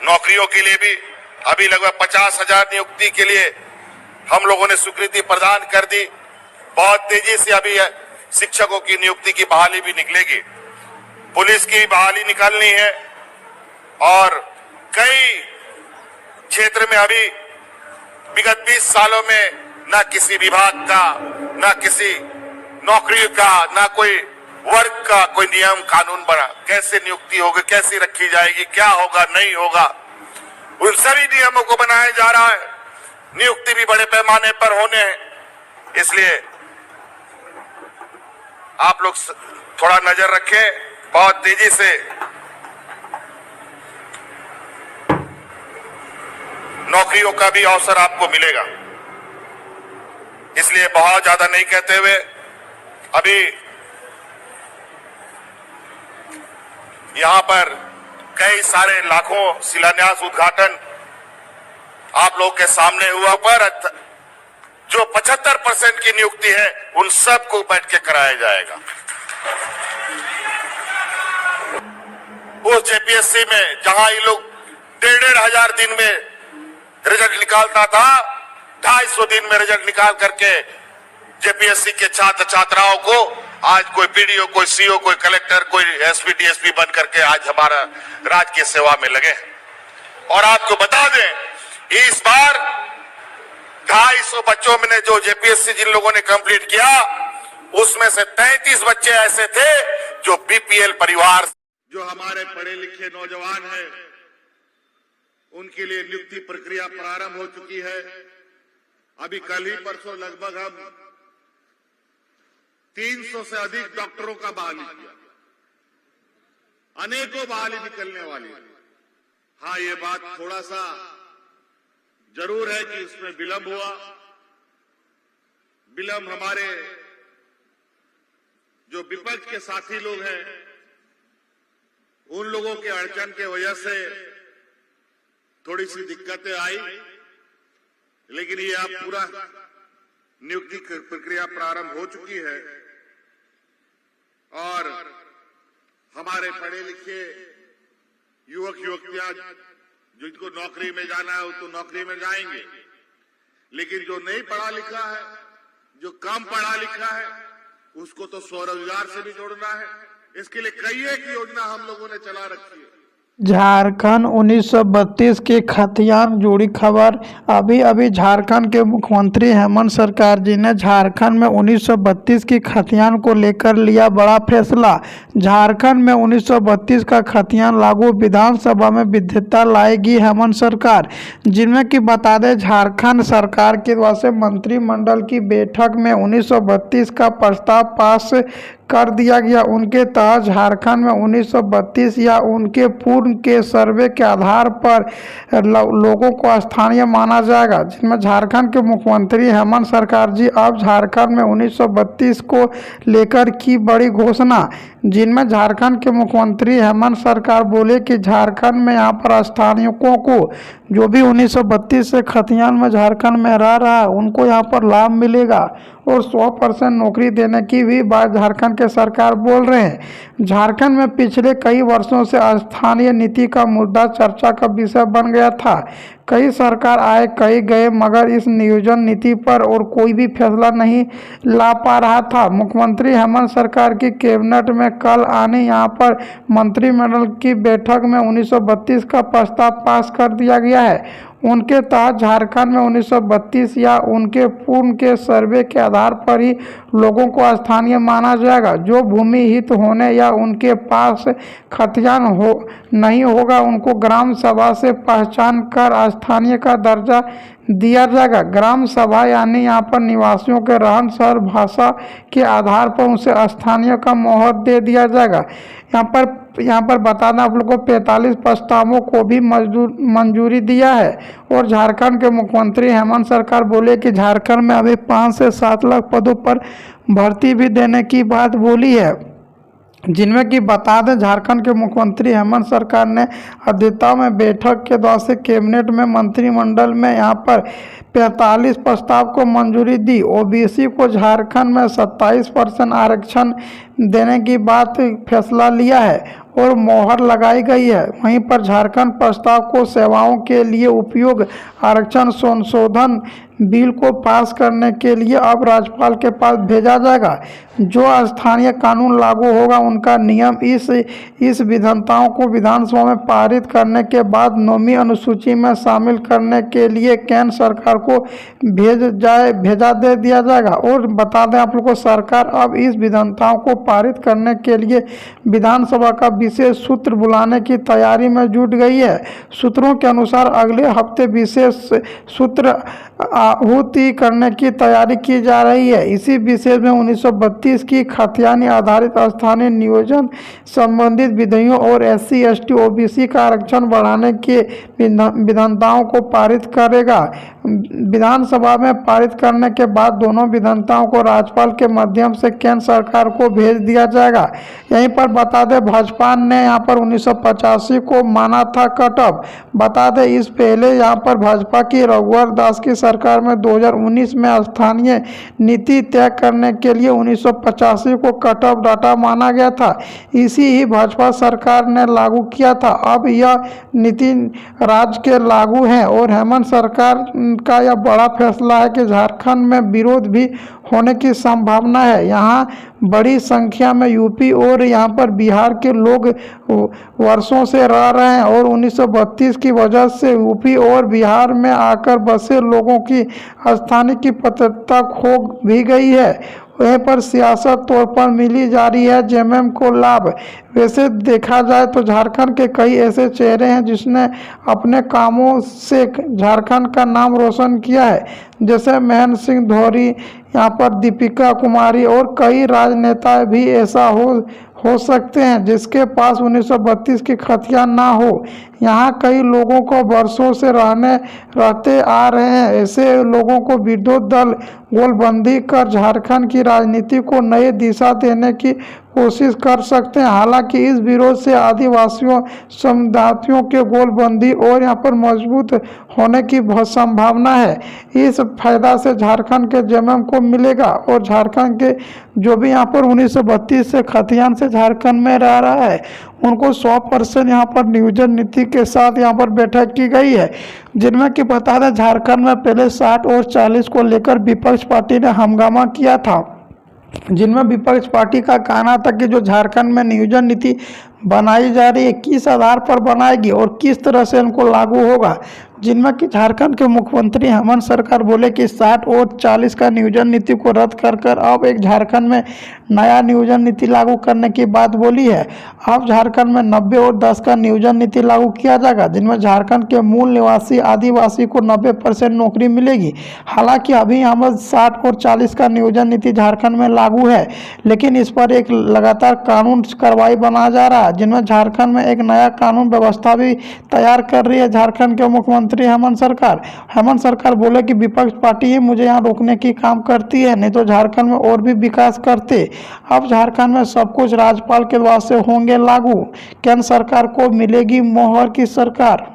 नौकरियों के लिए भी अभी लगभग 50,000 नियुक्ति के लिए हम लोगों ने स्वीकृति प्रदान कर दी। बहुत तेजी से अभी शिक्षकों की नियुक्ति की बहाली भी निकलेगी, पुलिस की बहाली निकालनी है और कई क्षेत्र में अभी विगत 20 सालों में न किसी विभाग का, न किसी नौकरी का, न कोई वर्ग का कोई नियम कानून बना। कैसे नियुक्ति होगी, कैसे रखी जाएगी, क्या होगा, नहीं होगा, उन सभी नियमों को बनाया जा रहा है। नियुक्ति भी बड़े पैमाने पर होने हैं, इसलिए आप लोग थोड़ा नजर रखें। बहुत तेजी से नौकरियों का भी अवसर आपको मिलेगा, इसलिए बहुत ज्यादा नहीं कहते हुए अभी यहां पर कई सारे लाखों शिलान्यास उद्घाटन आप लोग के सामने हुआ, पर जो 75% की नियुक्ति है उन सबको बैठ के कराया जाएगा। उस जेपीएससी में जहां ये लोग 1,500 हजार दिन में रिजल्ट निकालता था, 250 दिन में रिजल्ट निकाल करके जेपीएससी के छात्र छात्राओं को आज कोई पीडीओ, कोई सीओ, कोई कलेक्टर, कोई एसपी डीएसपी बन करके आज हमारा राज्य की सेवा में लगे। और आपको बता दें, इस बार 250 बच्चों में जो जेपीएससी जिन लोगों ने कंप्लीट किया, उसमें से 33 बच्चे ऐसे थे जो बीपीएल परिवार, जो हमारे पढ़े लिखे नौजवान हैं, उनके लिए नियुक्ति प्रक्रिया प्रारंभ हो चुकी है। अभी कल ही परसों लगभग हम 300 से अधिक डॉक्टरों का बहाली किया, अनेकों बहाली निकलने वाली। हाँ, ये बात थोड़ा सा जरूर है कि इसमें विलंब हुआ। विलंब हमारे जो विपक्ष के साथी लोग हैं, उन लोगों के अड़चन के वजह से थोड़ी सी दिक्कतें आई, लेकिन ये अब पूरा नियुक्ति प्रक्रिया प्रारंभ हो चुकी है और हमारे पढ़े लिखे युवक युवतियां जिनको नौकरी में जाना है वो तो नौकरी में जाएंगे, लेकिन जो नहीं पढ़ा लिखा है, जो कम पढ़ा लिखा है, उसको तो स्वरोजगार से भी जोड़ना है। इसके लिए कई एक योजना हम लोगों ने चला रखी है। झारखंड 1932 के खतियान जुड़ी खबर। अभी झारखंड के मुख्यमंत्री हेमंत सरकार जी ने झारखंड में 1932 की खतियान को लेकर लिया बड़ा फैसला। झारखंड में 1932 का खतियान लागू, विधानसभा में विधेयक लाएगी हेमंत सरकार। जिनमें कि बता दें, झारखंड सरकार के द्वारा से मंत्रिमंडल की बैठक में 1932 का प्रस्ताव पास कर दिया गया। उनके तहत झारखंड में 1932 या उनके पूर्व के सर्वे के आधार पर लोगों को स्थानीय माना जाएगा। जिनमें झारखंड के मुख्यमंत्री हेमंत सरकार जी अब झारखंड में 1932 को लेकर की बड़ी घोषणा। जिनमें झारखंड के मुख्यमंत्री हेमंत सरकार बोले कि झारखंड में यहाँ पर स्थानीयों को जो भी 1932 से खतियान में झारखंड में रह रहा है, उनको यहाँ पर लाभ मिलेगा और 100% नौकरी देने की भी बात झारखंड के सरकार बोल रहे हैं। झारखंड में पिछले कई वर्षों से स्थानीय नीति का मुद्दा चर्चा का विषय बन गया था। कई सरकार आए, कई गए, मगर इस नियोजन नीति पर और कोई भी फैसला नहीं ला पा रहा था। मुख्यमंत्री हेमंत सरकार की कैबिनेट में कल आने यहाँ पर मंत्रिमंडल की बैठक में 1932 का प्रस्ताव पास कर दिया गया है। उनके तहत झारखंड में 1932 या उनके पूर्व के सर्वे के आधार पर ही लोगों को स्थानीय माना जाएगा। जो भूमि हित होने या उनके पास खतियान नहीं होगा, उनको ग्राम सभा से पहचान कर स्थानीय का दर्जा दिया जाएगा। ग्राम सभा यानी यहाँ पर निवासियों के रहन सहन भाषा के आधार पर उनसे स्थानीय का मोहर दे दिया जाएगा। यहाँ पर बताना आप लोग को 45 प्रस्तावों को भी मंजूरी दिया है। और झारखंड के मुख्यमंत्री हेमंत सरकार बोले कि झारखंड में अभी 5 से 7 लाख पदों पर भर्ती भी देने की बात बोली है। जिनमें कि बता दें, झारखंड के मुख्यमंत्री हेमंत सरकार ने अध्यक्षता में बैठक के दौरान से कैबिनेट में मंत्रिमंडल में यहाँ पर 45 प्रस्ताव को मंजूरी दी। ओबीसी को झारखंड में 27% आरक्षण देने की बात फैसला लिया है। और मोहर लगाई गई है। वहीं पर झारखंड प्रस्ताव को सेवाओं के लिए उपयोग आरक्षण संशोधन बिल को पास करने के लिए अब राज्यपाल के पास भेजा जाएगा। जो स्थानीय कानून लागू होगा उनका नियम इस विधानताओं को विधानसभा में पारित करने के बाद 9वीं अनुसूची में शामिल करने के लिए केंद्र सरकार को भेजा दे दिया जाएगा। और बता दें आप लोग को, सरकार अब इस विधानताओं को पारित करने के लिए विधानसभा का विशेष सत्र बुलाने की तैयारी में जुट गई है। सूत्रों के अनुसार अगले हफ्ते विशेष सत्र आहूति करने की तैयारी की जा रही है। इसी विषय में 1932 की खतियानी आधारित स्थानीय नियोजन संबंधित विधियों और SC ST OBC का आरक्षण बढ़ाने के विधानताओं को पारित करेगा। विधानसभा में पारित करने के बाद दोनों विधानताओं को राज्यपाल के माध्यम से केंद्र सरकार को भेज दिया जाएगा। यहीं पर बता दें, भाजपा ने यहाँ पर 1985 को माना था कट ऑफ। बता दें, इस पहले यहाँ पर भाजपा की रघुवर दास की सरकार में 2019 में स्थानीय नीति तय करने के लिए 1985 को कट ऑफ डाटा माना गया था। इसी ही भाजपा सरकार ने लागू किया था। अब यह नीति राज्य के लागू है और हेमंत सरकार का यह बड़ा फैसला है कि झारखंड में विरोध भी होने की संभावना है। यहाँ बड़ी संख्या में यूपी और यहाँ पर बिहार के लोग वर्षों से रह रहे हैं और 1932 की वजह से यूपी और बिहार में आकर बसे लोगों की स्थानीय की पत्रता खो भी गई है। वहीं पर सियासत तौर पर मिली जा रही है जेएमएम को लाभ। वैसे देखा जाए तो झारखंड के कई ऐसे चेहरे हैं जिसने अपने कामों से झारखंड का नाम रोशन किया है, जैसे महेंद्र सिंह धोरी, यहाँ पर दीपिका कुमारी और कई राजनेता भी ऐसा हो सकते हैं जिसके पास 1932 की खतियान ना हो। यहाँ कई लोगों को वर्षों से रहते आ रहे हैं। ऐसे लोगों को विरोध दल गोलबंदी कर झारखंड की राजनीति को नई दिशा देने की कोशिश कर सकते हैं। हालांकि इस विरोध से आदिवासियों समुदायों के गोलबंदी और यहाँ पर मजबूत होने की बहुत संभावना है। इस फायदा से झारखंड के जेएमएम को मिलेगा और झारखंड के जो भी यहाँ पर 1932 से खतियान से झारखंड में रह रहा है उनको 100% यहाँ पर नियोजन नीति के साथ यहाँ पर बैठक की गई है, जिनमें कि बता दें झारखंड में पहले 60 और 40 को लेकर विपक्ष पार्टी ने हंगामा किया था, जिनमें विपक्ष पार्टी का कहना था कि जो झारखंड में नियोजन नीति बनाई जा रही है किस आधार पर बनाएगी और किस तरह से इनको लागू होगा। जिनमें कि झारखंड के मुख्यमंत्री हेमंत सरकार बोले कि 60 और 40 का नियोजन नीति को रद्द कर अब एक झारखंड में नया नियोजन नीति लागू करने की बात बोली है। अब झारखंड में 90 और 10 का नियोजन नीति लागू किया जाएगा, जिनमें झारखंड के मूल निवासी आदिवासी को 90% नौकरी मिलेगी। हालांकि अभी यहाँ पर 60 और 40 का नियोजन नीति झारखंड में लागू है, लेकिन इस पर एक लगातार कानून कार्रवाई बनाया जा रहा है, जिनमें झारखंड में एक नया कानून व्यवस्था भी तैयार कर रही है झारखंड के मुख्यमंत्री हेमंत सरकार। हेमंत सरकार बोले कि विपक्ष पार्टी ही मुझे यहाँ रोकने की काम करती है, नहीं तो झारखंड में और भी विकास करते। अब झारखंड में सब कुछ राज्यपाल के द्वारा से होंगे लागू। केंद्र सरकार को मिलेगी मोहर की सरकार।